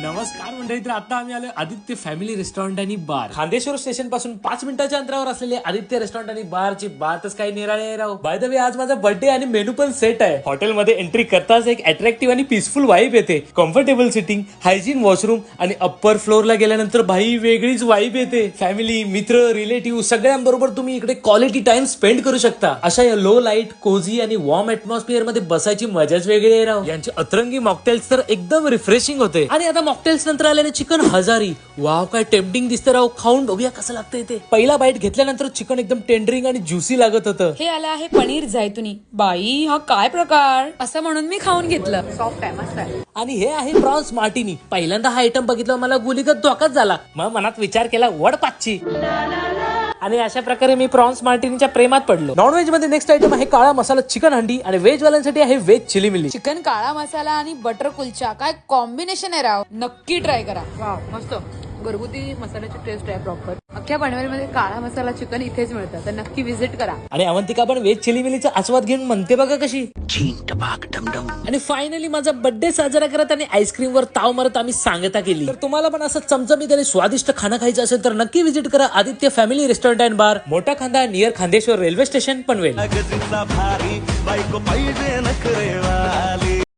नमस्कार मंडळी, तर आता आम्ही आलो आदित्य फॅमिली रेस्टॉरंट आणि बार. खांदेश्वर स्टेशन पासून 5 मिनिटाच्या अंतरावर असलेले आदित्य रेस्टॉरंट आणि बार ची बातच काही निराळे आहे राव. बाय द वे, आज माझा बर्थडे आणि मेनू पण सेट आहे. हॉटेलमध्ये एंट्री करताच एक अट्रॅक्टिव्ह आणि पीसफुल वाईब येते. कम्फर्टेबल सिटिंग, हायजीन वॉशरूम आणि अप्पर फ्लोअरला गेल्यानंतर भाई वेगळीच वाईब येते. फॅमिली, मित्र, रिलेटिव्ह सगळ्यांबरोबर तुम्ही इकडे क्वालिटी टाइम स्पेंड करू शकता. अशा या लो लाईट, कोझी आणि वॉर्म ऍटमॉस्फिअर मध्ये बसायची मजाच वेगळी आहे राव. यांचे अतरंगी मॉकटेल्स तर एकदम रिफ्रेशिंग होते. आणि आता मॉकटेल्स नंतर आलेले चिकन हजारी. वाव, काय टेम्पटिंग दिसतं राव. खाऊन बघूया कसं लागतंय ते. पहिला बाईट घेतल्यानंतर चिकन एकदम टेंडरिंग आणि ज्युसी लागत होतं. हे आलं आहे पनीर जैतुनी. बाई, हा काय प्रकार, असं म्हणून मी खाऊन घेतलं. सॉफ्ट आहे, मस्त आहे. आणि हे आहे प्रॉन्स मार्टिनी. पहिल्यांदा हा आयटम बघितला मला गुलीगत धोकाच झाला. मग मनात विचार केला वड पाचची. आणि अशा प्रकारे मी प्रॉन्स मार्टिनीच्या प्रेमात पडलो. नॉनव्हेज मध्ये नेक्स्ट आयटम आहे काळा मसाला चिकन हंडी आणि व्हेज वाल्यांसाठी आहे व्हेज चिली मिली. चिकन काळा मसाला आणि बटर कुलचा, काय कॉम्बिनेशन आहे राव. नक्की ट्राय करा. वाव, मस्त घरगुती मसाल्याची टेस्ट आहे प्रॉपर. अख्ख्या पनवेलमध्ये काळा मसाला चिकन इथेच मिळतं, तर नक्की व्हिजिट करा. आणि अवंतिका पण व्हेज चिली मिलीचा आस्वाद घेऊन म्हणते बघा कशी. आणि फायनली माझा बर्थडे साजरा करत आणि आईस्क्रीम वर ताव मारत आम्ही सांगता केली. तर तुम्हाला पण असं चमचमीत आणि स्वादिष्ट खाणं खायचं असेल तर नक्की व्हिजिट करा आदित्य फॅमिली रेस्टॉरंट अँड बार, मोठा खांदा, near Khandeshwar railway station, Panvel.